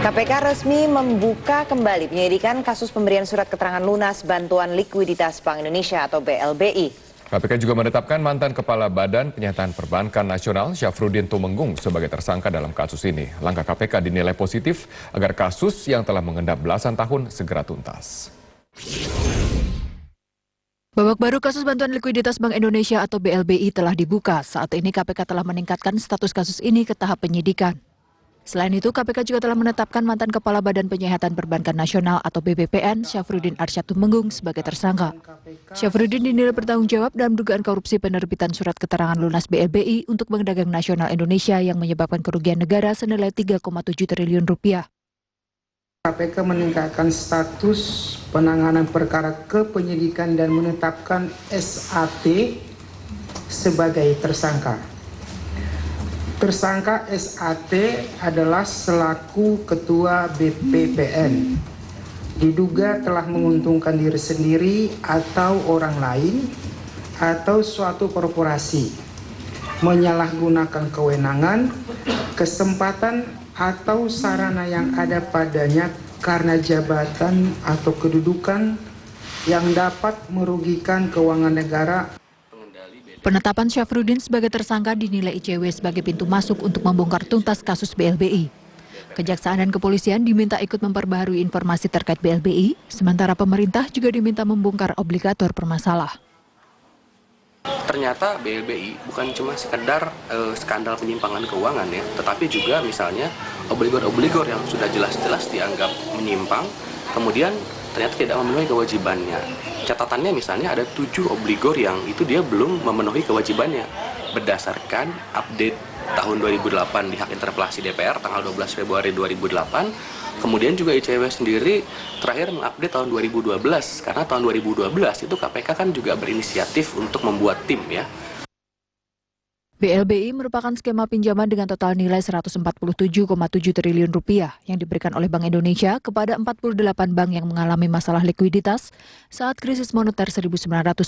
KPK resmi membuka kembali penyelidikan kasus pemberian surat keterangan lunas bantuan likuiditas Bank Indonesia atau BLBI. KPK juga menetapkan mantan Kepala Badan Penyataan Perbankan Nasional Syafruddin Tumenggung sebagai tersangka dalam kasus ini. Langkah KPK dinilai positif agar kasus yang telah mengendap belasan tahun segera tuntas. Babak baru kasus bantuan likuiditas Bank Indonesia atau BLBI telah dibuka. Saat ini KPK telah meningkatkan status kasus ini ke tahap penyidikan. Selain itu, KPK juga telah menetapkan mantan Kepala Badan Penyihatan Perbankan Nasional atau BPPN, Syafruddin Arsyad Tumenggung sebagai tersangka. Syafruddin dinilai bertanggung jawab dalam dugaan korupsi penerbitan surat keterangan lunas BLBI untuk Bank Dagang Nasional Indonesia yang menyebabkan kerugian negara senilai 3,7 triliun rupiah. KPK meningkatkan status penanganan perkara ke penyidikan dan menetapkan SAT sebagai tersangka. Tersangka SAT adalah selaku Ketua BPPN. Diduga telah menguntungkan diri sendiri atau orang lain atau suatu korporasi, menyalahgunakan kewenangan, kesempatan atau sarana yang ada padanya karena jabatan atau kedudukan yang dapat merugikan keuangan negara. Penetapan Syafruddin sebagai tersangka dinilai ICW sebagai pintu masuk untuk membongkar tuntas kasus BLBI. Kejaksaan dan kepolisian diminta ikut memperbaharui informasi terkait BLBI, sementara pemerintah juga diminta membongkar obligator bermasalah. Ternyata BLBI bukan cuma sekedar skandal penyimpangan keuangan ya, tetapi juga misalnya obligor-obligor yang sudah jelas-jelas dianggap menyimpang, kemudian ternyata tidak memenuhi kewajibannya. Catatannya misalnya ada 7 obligor yang itu dia belum memenuhi kewajibannya. Berdasarkan update tahun 2008 di hak interpelasi DPR tanggal 12 Februari 2008, kemudian juga ICW sendiri terakhir mengupdate tahun 2012, karena tahun 2012 itu KPK kan juga berinisiatif untuk membuat tim ya. BLBI merupakan skema pinjaman dengan total nilai 147,7 triliun rupiah yang diberikan oleh Bank Indonesia kepada 48 bank yang mengalami masalah likuiditas saat krisis moneter 1998.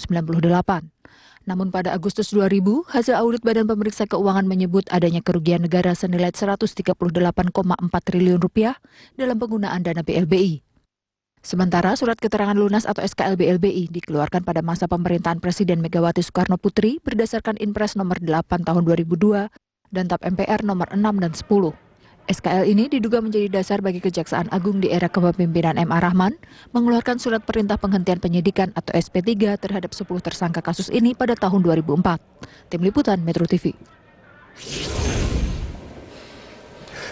Namun pada Agustus 2000, hasil audit Badan Pemeriksa Keuangan menyebut adanya kerugian negara senilai 138,4 triliun rupiah dalam penggunaan dana BLBI. Sementara surat keterangan lunas atau SKL BLBI dikeluarkan pada masa pemerintahan Presiden Megawati Soekarno Putri berdasarkan Inpres nomor 8 tahun 2002 dan TAP MPR nomor 6 dan 10. SKL ini diduga menjadi dasar bagi Kejaksaan Agung di era kepemimpinan M.A. Rahman mengeluarkan surat perintah penghentian penyidikan atau SP3 terhadap 10 tersangka kasus ini pada tahun 2004. Tim Liputan Metro TV.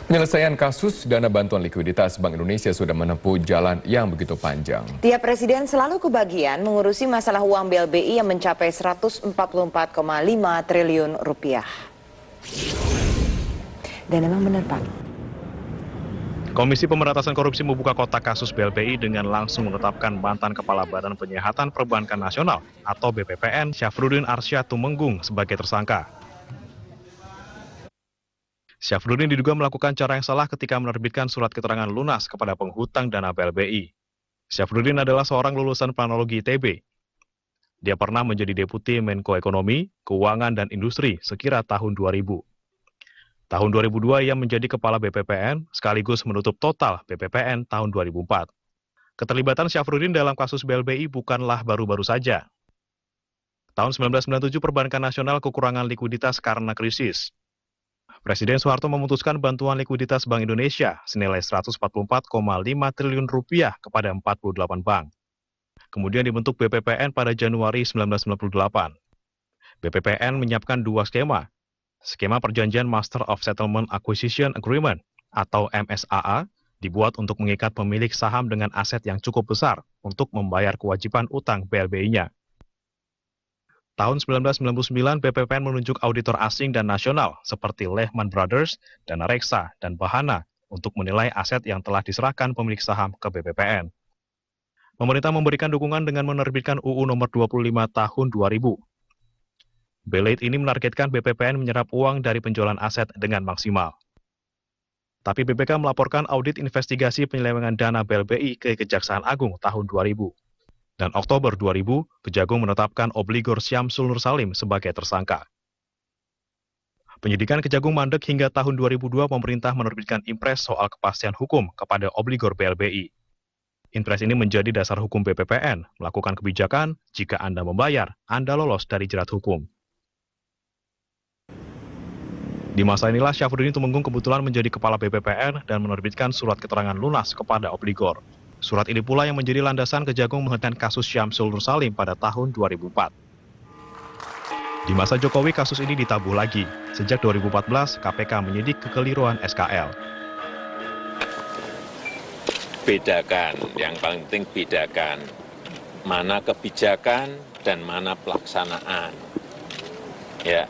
Penyelesaian kasus dana bantuan likuiditas Bank Indonesia sudah menempuh jalan yang begitu panjang. Tiap presiden selalu kebagian mengurusi masalah uang BLBI yang mencapai 144,5 triliun rupiah. Dan memang benar, Pak. Komisi Pemberantasan Korupsi membuka kotak kasus BLBI dengan langsung menetapkan mantan Kepala Badan Penyihatan Perbankan Nasional atau BPPN Syafruddin Arsyad Tumenggung sebagai tersangka. Syafruddin diduga melakukan cara yang salah ketika menerbitkan surat keterangan lunas kepada penghutang dana BLBI. Syafruddin adalah seorang lulusan planologi ITB. Dia pernah menjadi Deputi Menko Ekonomi, Keuangan, dan Industri sekira tahun 2000. Tahun 2002 ia menjadi Kepala BPPN sekaligus menutup total BPPN tahun 2004. Keterlibatan Syafruddin dalam kasus BLBI bukanlah baru-baru saja. Tahun 1997 Perbankan Nasional kekurangan likuiditas karena krisis. Presiden Soeharto memutuskan bantuan likuiditas Bank Indonesia senilai 144,5 triliun rupiah kepada 48 bank. Kemudian dibentuk BPPN pada Januari 1998. BPPN menyiapkan 2 skema. Skema Perjanjian Master of Settlement Acquisition Agreement atau MSAA dibuat untuk mengikat pemilik saham dengan aset yang cukup besar untuk membayar kewajiban utang BLBI-nya. Tahun 1999, BPPN menunjuk auditor asing dan nasional seperti Lehman Brothers, Dana Reksa, dan Bahana untuk menilai aset yang telah diserahkan pemilik saham ke BPPN. Pemerintah memberikan dukungan dengan menerbitkan UU nomor 25 tahun 2000. Belate ini menargetkan BPPN menyerap uang dari penjualan aset dengan maksimal. Tapi BPK melaporkan audit investigasi penyelewengan dana BLBI ke Kejaksaan Agung tahun 2000. Dan Oktober 2000, Kejagung menetapkan obligor Syamsul Nur Salim sebagai tersangka. Penyidikan Kejagung mandek hingga tahun 2002 pemerintah menerbitkan impres soal kepastian hukum kepada obligor BLBI. Impres ini menjadi dasar hukum BPPN melakukan kebijakan jika Anda membayar, Anda lolos dari jerat hukum. Di masa inilah Syafruddin Tumenggung kebetulan menjadi kepala BPPN dan menerbitkan surat keterangan lunas kepada obligor. Surat ini pula yang menjadi landasan Kejagung menghentikan kasus Syamsul Nur Salim pada tahun 2004. Di masa Jokowi kasus ini ditabuh lagi. Sejak 2014 KPK menyidik kekeliruan SKL. Bedakan, yang paling penting bedakan mana kebijakan dan mana pelaksanaan. Ya,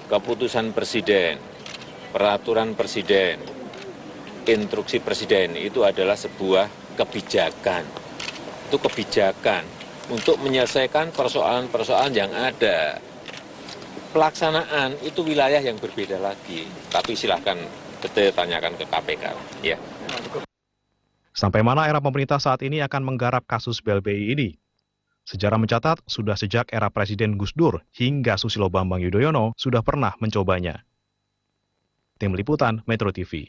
keputusan presiden, peraturan presiden, instruksi presiden itu adalah sebuah kebijakan. Itu kebijakan untuk menyelesaikan persoalan-persoalan yang ada. Pelaksanaan itu wilayah yang berbeda lagi. Tapi silahkan kita tanyakan ke KPK. Ya. Sampai mana era pemerintah saat ini akan menggarap kasus BLBI ini? Sejarah mencatat, sudah sejak era Presiden Gus Dur hingga Susilo Bambang Yudhoyono sudah pernah mencobanya. Tim Liputan Metro TV.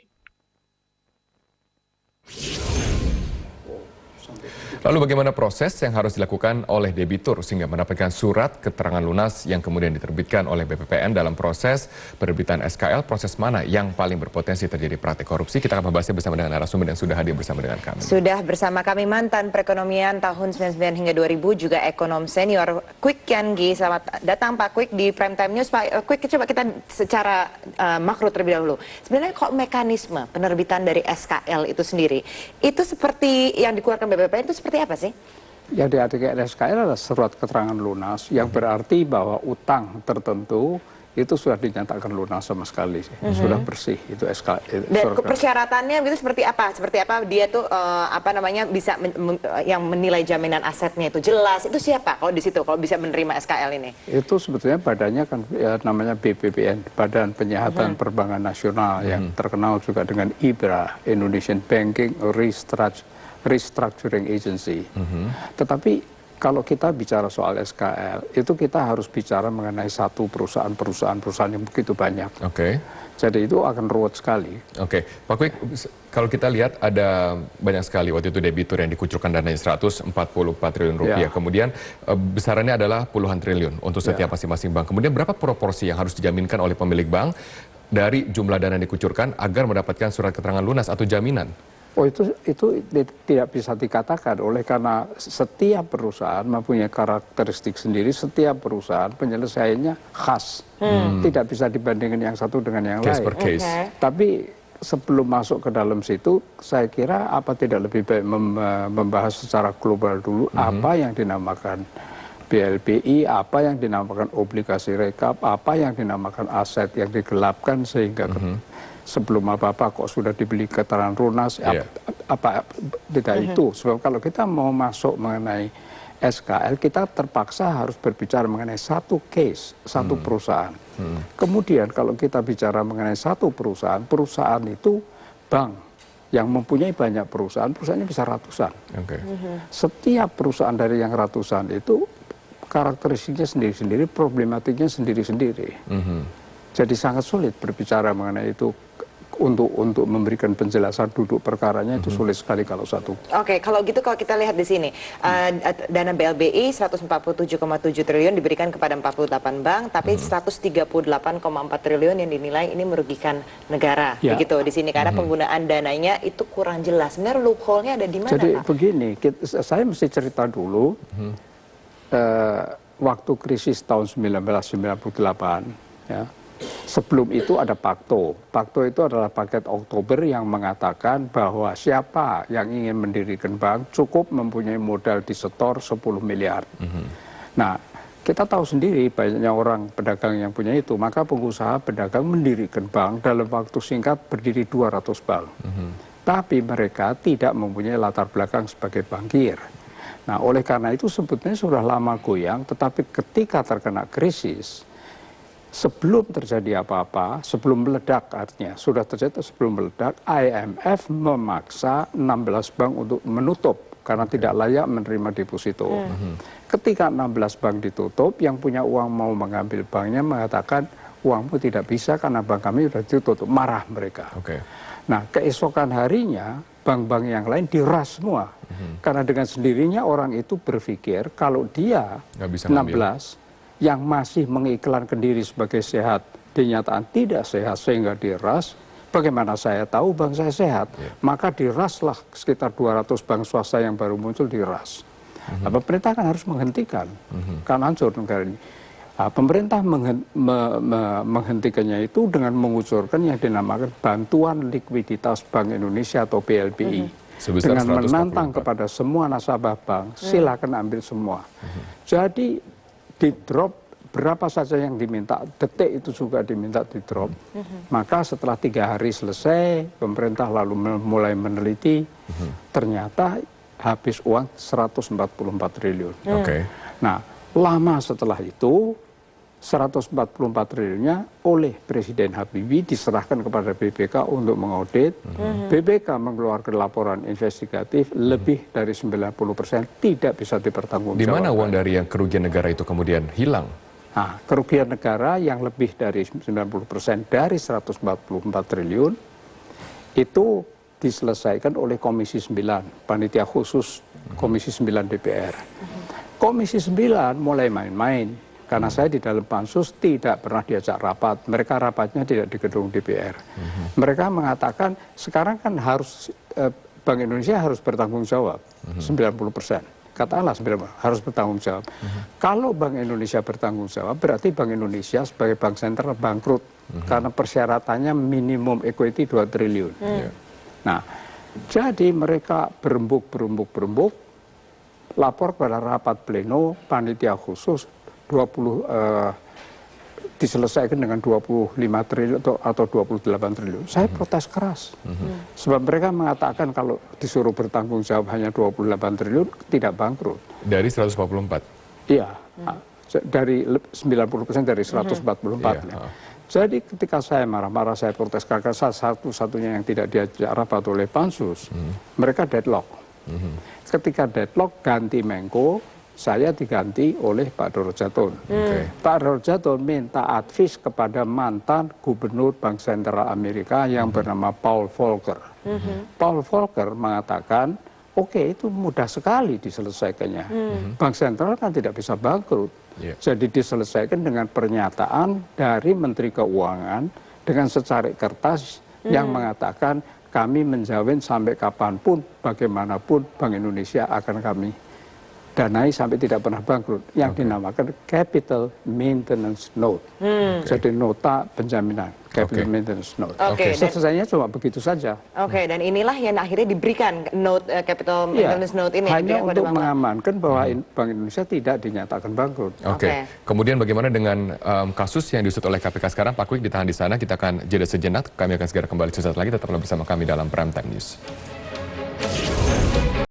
Lalu bagaimana proses yang harus dilakukan oleh debitur sehingga mendapatkan surat keterangan lunas yang kemudian diterbitkan oleh BPPN dalam proses penerbitan SKL, proses mana yang paling berpotensi terjadi praktik korupsi? Kita akan membahasnya bersama dengan narasumber yang sudah hadir bersama dengan kami. Sudah bersama kami mantan perekonomian tahun 99 hingga 2000, juga ekonom senior Kwik Kian-Gi. Selamat datang Pak Kwik di Prime Time News. Pak Kwik, coba kita secara makro terlebih dahulu. Sebenarnya kok mekanisme penerbitan dari SKL itu sendiri, itu seperti yang dikeluarkan BPPN itu seperti apa sih? Yang diartikan SKL adalah surat keterangan lunas yang berarti bahwa utang tertentu itu sudah dinyatakan lunas sama sekali, sudah bersih itu SKL. Dan persyaratannya itu seperti apa? Seperti apa dia tuh bisa yang menilai jaminan asetnya itu jelas. Itu siapa kalau di situ kalau bisa menerima SKL ini? Itu sebetulnya badannya kan ya, namanya BPPN, Badan Penyihatan Perbankan Nasional, yang terkenal juga dengan IBRA, Indonesian Banking Restructuring Agency. Tetapi kalau kita bicara soal SKL, itu kita harus bicara mengenai satu perusahaan yang begitu banyak. Jadi itu akan ruwet sekali. Pak Kwik, kalau kita lihat ada banyak sekali waktu itu debitur yang dikucurkan dananya 144 triliun rupiah. Kemudian besarannya adalah puluhan triliun untuk setiap masing-masing bank. Kemudian berapa proporsi yang harus dijaminkan oleh pemilik bank dari jumlah dana yang dikucurkan agar mendapatkan surat keterangan lunas atau jaminan? Oh, itu tidak bisa dikatakan, oleh karena setiap perusahaan mempunyai karakteristik sendiri, setiap perusahaan penyelesaiannya khas, tidak bisa dibandingkan yang satu dengan yang case lain. Per case. Tapi sebelum masuk ke dalam situ, saya kira apa tidak lebih baik membahas secara global dulu apa yang dinamakan BLBI, apa yang dinamakan obligasi rekap, apa yang dinamakan aset yang digelapkan sehingga sebelum apa-apa kok sudah dibeli keterangan lunas, apa tidak itu. Sebab kalau kita mau masuk mengenai SKL, kita terpaksa harus berbicara mengenai satu case, satu perusahaan. Kemudian kalau kita bicara mengenai satu perusahaan, perusahaan itu bank yang mempunyai banyak perusahaan, perusahaannya bisa ratusan. Setiap perusahaan dari yang ratusan itu karakteristiknya sendiri-sendiri, problematiknya sendiri-sendiri. Jadi sangat sulit berbicara mengenai itu. Untuk memberikan penjelasan duduk perkaranya itu sulit sekali kalau satu. Kalau gitu kalau kita lihat di sini dana BLBI 147,7 triliun diberikan kepada 48 bank, tapi 138,4 triliun yang dinilai ini merugikan negara. Begitu di sini karena penggunaan dananya itu kurang jelas. Sebenarnya loophole-nya ada di mana? Jadi begini, saya mesti cerita dulu waktu krisis tahun 1998 ya. Sebelum itu ada Pakto. Pakto itu adalah paket Oktober yang mengatakan bahwa siapa yang ingin mendirikan bank cukup mempunyai modal disetor 10 miliar. Nah, kita tahu sendiri banyaknya orang pedagang yang punya itu, maka pengusaha pedagang mendirikan bank dalam waktu singkat berdiri 200 bank. Tapi mereka tidak mempunyai latar belakang sebagai bankir. Nah, oleh karena itu sebetulnya sudah lama goyang, tetapi ketika terkena krisis, sebelum terjadi apa-apa, sebelum meledak artinya, sudah terjadi sebelum meledak, IMF memaksa 16 bank untuk menutup karena tidak layak menerima deposito. Ketika 16 bank ditutup, yang punya uang mau mengambil banknya mengatakan, uangmu tidak bisa karena bank kami sudah ditutup. Marah mereka. Oke. Nah, keesokan harinya bank-bank yang lain diras semua. Karena dengan sendirinya orang itu berpikir kalau dia Nggak bisa 16 yang masih mengiklankan diri sebagai sehat, dinyatakan tidak sehat sehingga diras, bagaimana saya tahu bank saya sehat? Maka diraslah sekitar 200 bank swasta yang baru muncul diras. Nah, pemerintah kan harus menghentikan, kan hancur negara ini. Nah, pemerintah menghentikannya itu dengan mengucurkan yang dinamakan bantuan likuiditas Bank Indonesia atau BLBI. Sebesar Dengan 144. menantang kepada semua nasabah bank, silakan ambil semua. Jadi di drop berapa saja yang diminta, detik itu juga diminta di drop. Maka setelah 3 hari selesai, pemerintah lalu mulai meneliti, ternyata habis uang 144 triliun. Oke. Nah, lama setelah itu 144 triliunnya oleh Presiden Habibie diserahkan kepada BPK untuk mengaudit. BPK mengeluarkan laporan investigatif, lebih dari 90% tidak bisa dipertanggungjawabkan. Di mana uang dari yang kerugian negara itu kemudian hilang? Nah, kerugian negara yang lebih dari 90% dari 144 triliun itu diselesaikan oleh Komisi 9, panitia khusus Komisi 9 DPR. Komisi 9 mulai main-main. Karena saya di dalam pansus tidak pernah diajak rapat. Mereka rapatnya tidak di gedung DPR. Mereka mengatakan sekarang kan harus Bank Indonesia harus bertanggung jawab 90%. Katakanlah 90% harus bertanggung jawab. Kalau Bank Indonesia bertanggung jawab berarti Bank Indonesia sebagai bank sentral bangkrut. Karena persyaratannya minimum equity 2 triliun. Nah, jadi mereka berembuk, lapor pada rapat pleno panitia khusus 20 diselesaikan dengan 25 triliun atau 28 triliun. Saya protes keras. Sebab mereka mengatakan kalau disuruh bertanggung jawab hanya 28 triliun tidak bangkrut. Dari 144? Iya. Dari 90% dari 144. Jadi ketika saya marah-marah, saya protes karena satu-satunya yang tidak diajak rapat oleh Pansus, mereka deadlock. Ketika deadlock ganti Menko, saya diganti oleh Pak Doro Jatun. Pak Doro Jatun minta advis kepada mantan gubernur Bank Sentral Amerika yang bernama Paul Volcker. Paul Volcker mengatakan, oke, itu mudah sekali diselesaikannya. Bank Sentral kan tidak bisa bangkrut. Jadi diselesaikan dengan pernyataan dari Menteri Keuangan dengan secarik kertas yang mengatakan kami menjamin sampai kapanpun, bagaimanapun Bank Indonesia akan kami danai sampai tidak pernah bangkrut, yang dinamakan Capital Maintenance Note. Jadi nota penjaminan, Capital Maintenance Note. Selesainya cuma begitu saja. Oke, dan inilah yang akhirnya diberikan note Capital Maintenance Note ini. Hanya untuk mengamankan bahwa Bank Indonesia tidak dinyatakan bangkrut. Oke. Kemudian bagaimana dengan kasus yang diusut oleh KPK sekarang? Pak Kwik ditahan di sana, kita akan jeda sejenak. Kami akan segera kembali sesaat lagi, tetaplah bersama kami dalam Prime Time News.